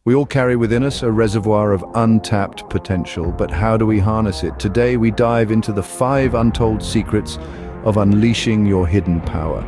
We all carry within us a reservoir of untapped potential, but how do we harness it? Today we dive into the 5 untold secrets of unleashing your hidden power.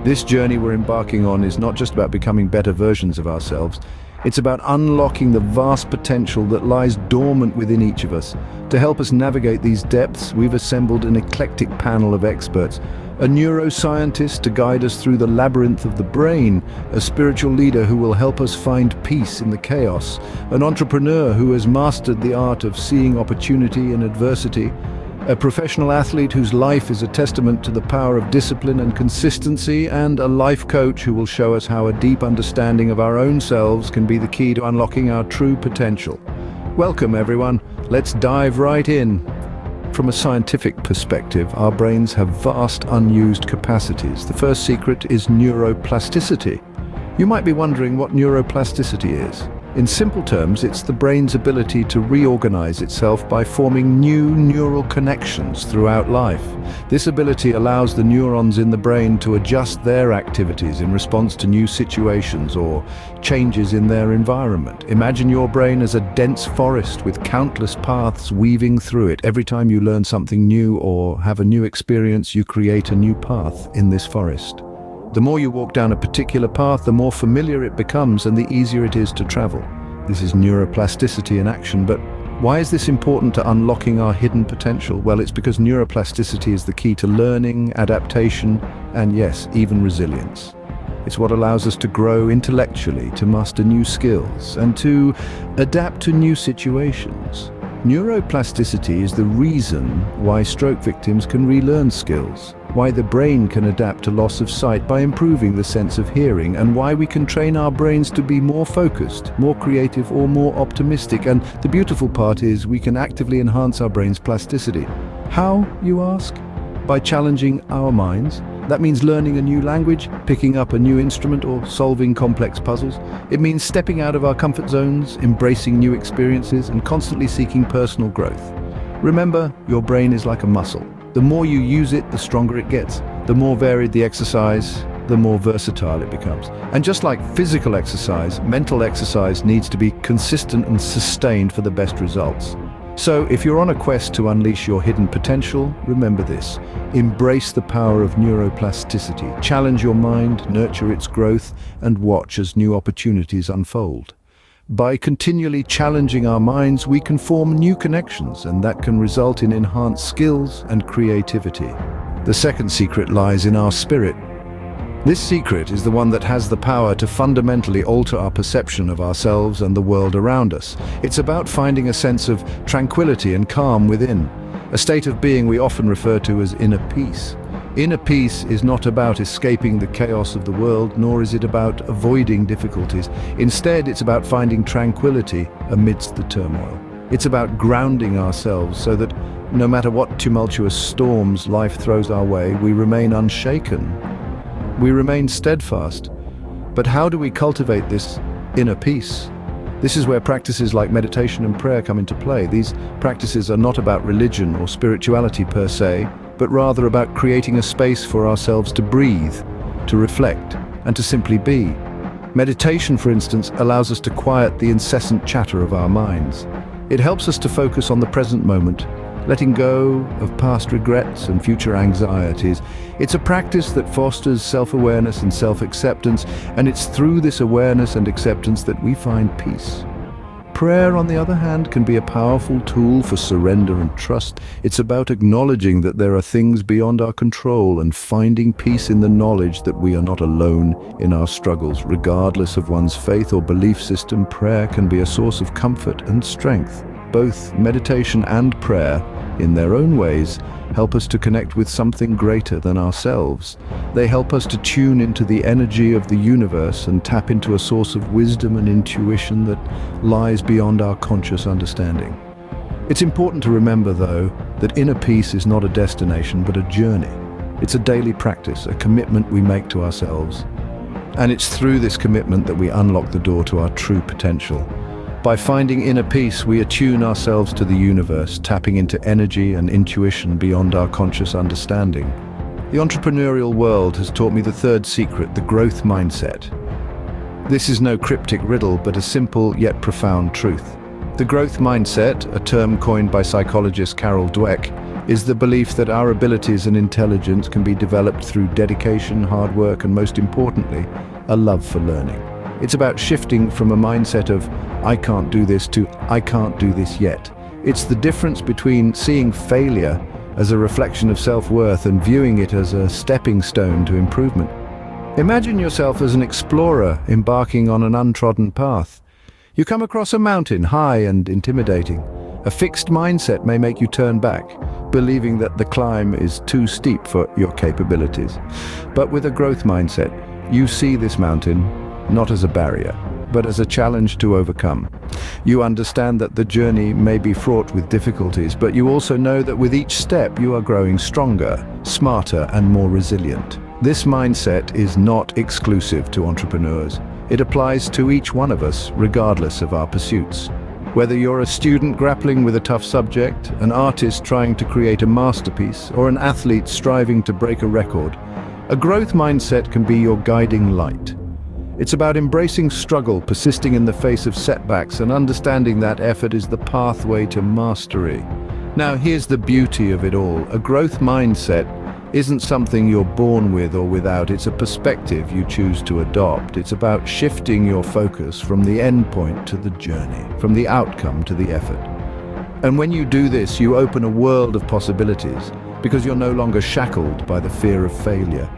This journey we're embarking on is not just about becoming better versions of ourselves, it's about unlocking the vast potential that lies dormant within each of us. To help us navigate these depths, we've assembled an eclectic panel of experts. A neuroscientist to guide us through the labyrinth of the brain, a spiritual leader who will help us find peace in the chaos, an entrepreneur who has mastered the art of seeing opportunity in adversity, a professional athlete whose life is a testament to the power of discipline and consistency, and a life coach who will show us how a deep understanding of our own selves can be the key to unlocking our true potential. Welcome everyone, let's dive right in. From a scientific perspective, our brains have vast unused capacities. The first secret is neuroplasticity. You might be wondering what neuroplasticity is. In simple terms, it's the brain's ability to reorganize itself by forming new neural connections throughout life. This ability allows the neurons in the brain to adjust their activities in response to new situations or changes in their environment. Imagine your brain as a dense forest with countless paths weaving through it. Every time you learn something new or have a new experience, you create a new path in this forest. The more you walk down a particular path, the more familiar it becomes and the easier it is to travel. This is neuroplasticity in action, but why is this important to unlocking our hidden potential? Well, it's because neuroplasticity is the key to learning, adaptation, and yes, even resilience. It's what allows us to grow intellectually, to master new skills, and to adapt to new situations. Neuroplasticity is the reason why stroke victims can relearn skills, why the brain can adapt to loss of sight by improving the sense of hearing, and why we can train our brains to be more focused, more creative, or more optimistic. And the beautiful part is we can actively enhance our brain's plasticity. How, you ask? By challenging our minds. That means learning a new language, picking up a new instrument, or solving complex puzzles. It means stepping out of our comfort zones, embracing new experiences, and constantly seeking personal growth. Remember, your brain is like a muscle. The more you use it, the stronger it gets. The more varied the exercise, the more versatile it becomes. And just like physical exercise, mental exercise needs to be consistent and sustained for the best results. So if you're on a quest to unleash your hidden potential, remember this. Embrace the power of neuroplasticity. Challenge your mind, nurture its growth, and watch as new opportunities unfold. By continually challenging our minds, we can form new connections, and that can result in enhanced skills and creativity. The second secret lies in our spirit. This secret is the one that has the power to fundamentally alter our perception of ourselves and the world around us. It's about finding a sense of tranquility and calm within, a state of being we often refer to as inner peace. Inner peace is not about escaping the chaos of the world, nor is it about avoiding difficulties. Instead, it's about finding tranquility amidst the turmoil. It's about grounding ourselves so that no matter what tumultuous storms life throws our way, we remain unshaken. We remain steadfast. But how do we cultivate this inner peace? This is where practices like meditation and prayer come into play. These practices are not about religion or spirituality per se, but rather about creating a space for ourselves to breathe, to reflect, and to simply be. Meditation, for instance, allows us to quiet the incessant chatter of our minds. It helps us to focus on the present moment, letting go of past regrets and future anxieties. It's a practice that fosters self-awareness and self-acceptance, and it's through this awareness and acceptance that we find peace. Prayer, on the other hand, can be a powerful tool for surrender and trust. It's about acknowledging that there are things beyond our control and finding peace in the knowledge that we are not alone in our struggles. Regardless of one's faith or belief system, prayer can be a source of comfort and strength. Both meditation and prayer, in their own ways, help us to connect with something greater than ourselves. They help us to tune into the energy of the universe and tap into a source of wisdom and intuition that lies beyond our conscious understanding. It's important to remember, though, that inner peace is not a destination but a journey. It's a daily practice, a commitment we make to ourselves. And it's through this commitment that we unlock the door to our true potential. By finding inner peace, we attune ourselves to the universe, tapping into energy and intuition beyond our conscious understanding. The entrepreneurial world has taught me the third secret, the growth mindset. This is no cryptic riddle, but a simple yet profound truth. The growth mindset, a term coined by psychologist Carol Dweck, is the belief that our abilities and intelligence can be developed through dedication, hard work, and most importantly, a love for learning. It's about shifting from a mindset of, I can't do this, to I can't do this yet. It's the difference between seeing failure as a reflection of self-worth and viewing it as a stepping stone to improvement. Imagine yourself as an explorer embarking on an untrodden path. You come across a mountain, high and intimidating. A fixed mindset may make you turn back, believing that the climb is too steep for your capabilities. But with a growth mindset, you see this mountain not as a barrier, but as a challenge to overcome. You understand that the journey may be fraught with difficulties, but you also know that with each step you are growing stronger, smarter, and more resilient. This mindset is not exclusive to entrepreneurs. It applies to each one of us, regardless of our pursuits. Whether you're a student grappling with a tough subject, an artist trying to create a masterpiece, or an athlete striving to break a record, a growth mindset can be your guiding light. It's about embracing struggle, persisting in the face of setbacks, and understanding that effort is the pathway to mastery. Now, here's the beauty of it all. A growth mindset isn't something you're born with or without, it's a perspective you choose to adopt. It's about shifting your focus from the end point to the journey, from the outcome to the effort. And when you do this, you open a world of possibilities, because you're no longer shackled by the fear of failure.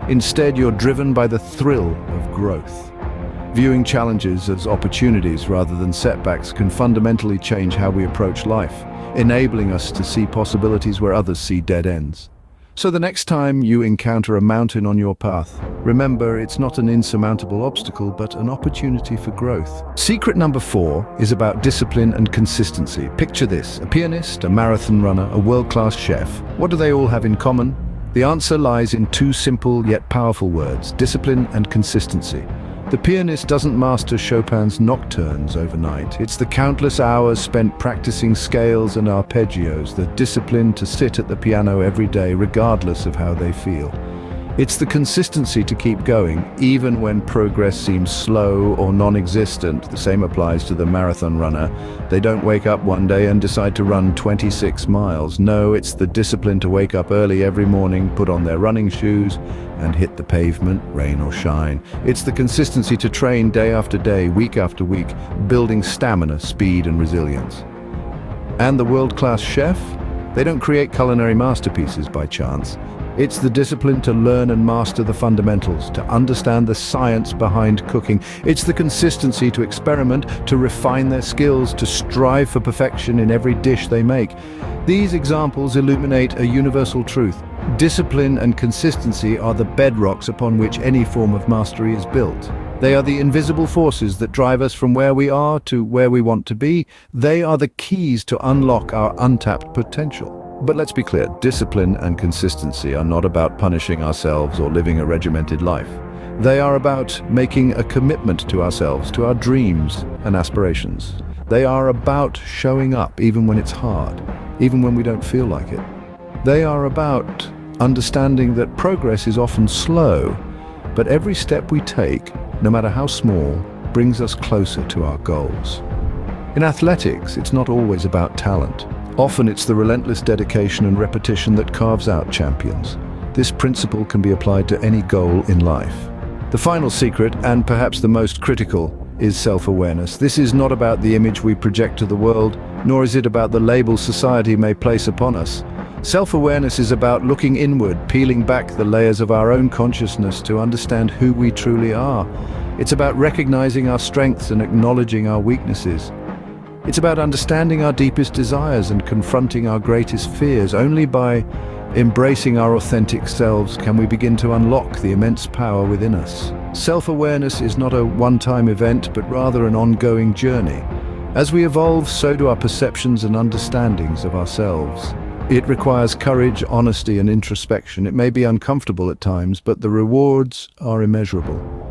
Instead, you're driven by the thrill of growth. Viewing challenges as opportunities rather than setbacks can fundamentally change how we approach life, enabling us to see possibilities where others see dead ends. So the next time you encounter a mountain on your path, remember it's not an insurmountable obstacle, but an opportunity for growth. Secret number 4 is about discipline and consistency. Picture this: a pianist, a marathon runner, a world-class chef. What do they all have in common? The answer lies in 2 simple yet powerful words: discipline and consistency. The pianist doesn't master Chopin's nocturnes overnight. It's the countless hours spent practicing scales and arpeggios, the discipline to sit at the piano every day, regardless of how they feel. It's the consistency to keep going, even when progress seems slow or non-existent. The same applies to the marathon runner. They don't wake up one day and decide to run 26 miles. No, it's the discipline to wake up early every morning, put on their running shoes, and hit the pavement, rain or shine. It's the consistency to train day after day, week after week, building stamina, speed, and resilience. And the world-class chef? They don't create culinary masterpieces by chance. It's the discipline to learn and master the fundamentals, to understand the science behind cooking. It's the consistency to experiment, to refine their skills, to strive for perfection in every dish they make. These examples illuminate a universal truth. Discipline and consistency are the bedrocks upon which any form of mastery is built. They are the invisible forces that drive us from where we are to where we want to be. They are the keys to unlock our untapped potential. But let's be clear, discipline and consistency are not about punishing ourselves or living a regimented life. They are about making a commitment to ourselves, to our dreams and aspirations. They are about showing up even when it's hard, even when we don't feel like it. They are about understanding that progress is often slow, but every step we take, no matter how small, brings us closer to our goals. In athletics, it's not always about talent. Often it's the relentless dedication and repetition that carves out champions. This principle can be applied to any goal in life. The final secret, and perhaps the most critical, is self-awareness. This is not about the image we project to the world, nor is it about the labels society may place upon us. Self-awareness is about looking inward, peeling back the layers of our own consciousness to understand who we truly are. It's about recognizing our strengths and acknowledging our weaknesses. It's about understanding our deepest desires and confronting our greatest fears. Only by embracing our authentic selves can we begin to unlock the immense power within us. Self-awareness is not a one-time event, but rather an ongoing journey. As we evolve, so do our perceptions and understandings of ourselves. It requires courage, honesty, and introspection. It may be uncomfortable at times, but the rewards are immeasurable.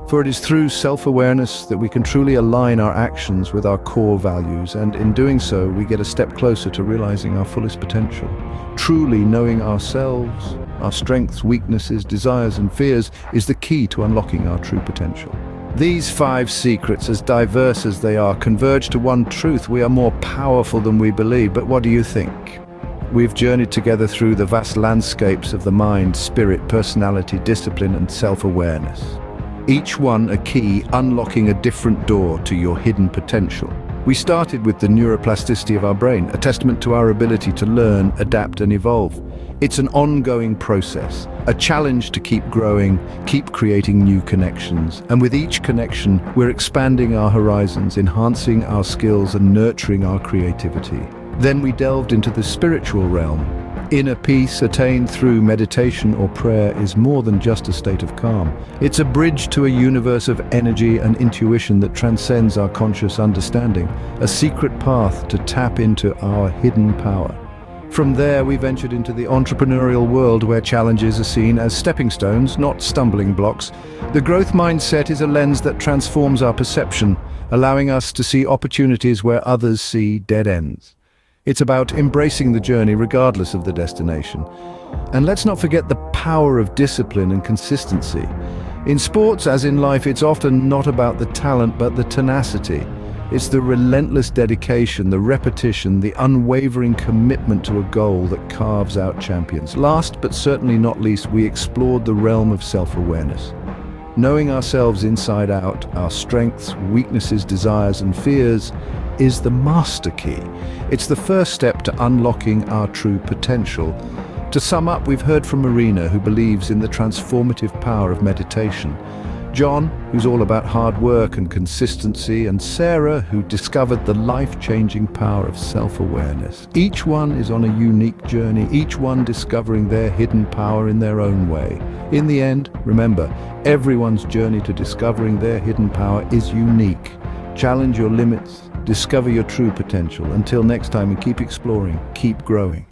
For it is through self-awareness that we can truly align our actions with our core values, and in doing so, we get a step closer to realizing our fullest potential. Truly knowing ourselves, our strengths, weaknesses, desires, and fears is the key to unlocking our true potential. These 5 secrets, as diverse as they are, converge to one truth: we are more powerful than we believe. But what do you think? We've journeyed together through the vast landscapes of the mind, spirit, personality, discipline, and self-awareness. Each one a key, unlocking a different door to your hidden potential. We started with the neuroplasticity of our brain, a testament to our ability to learn, adapt, and evolve. It's an ongoing process, a challenge to keep growing, keep creating new connections. And with each connection, we're expanding our horizons, enhancing our skills, and nurturing our creativity. Then we delved into the spiritual realm. Inner peace attained through meditation or prayer is more than just a state of calm. It's a bridge to a universe of energy and intuition that transcends our conscious understanding, a secret path to tap into our hidden power. From there, we ventured into the entrepreneurial world, where challenges are seen as stepping stones, not stumbling blocks. The growth mindset is a lens that transforms our perception, allowing us to see opportunities where others see dead ends. It's about embracing the journey regardless of the destination. And let's not forget the power of discipline and consistency. In sports, as in life, it's often not about the talent but the tenacity. It's the relentless dedication, the repetition, the unwavering commitment to a goal that carves out champions. Last but certainly not least, we explored the realm of self-awareness. Knowing ourselves inside out, our strengths, weaknesses, desires, and fears, is the master key. It's the first step to unlocking our true potential. To sum up, we've heard from Marina, who believes in the transformative power of meditation; John, who's all about hard work and consistency; and Sarah, who discovered the life-changing power of self-awareness. Each one is on a unique journey, each one discovering their hidden power in their own way. In the end, remember, everyone's journey to discovering their hidden power is unique. Challenge your limits, discover your true potential. Until next time, and keep exploring, keep growing.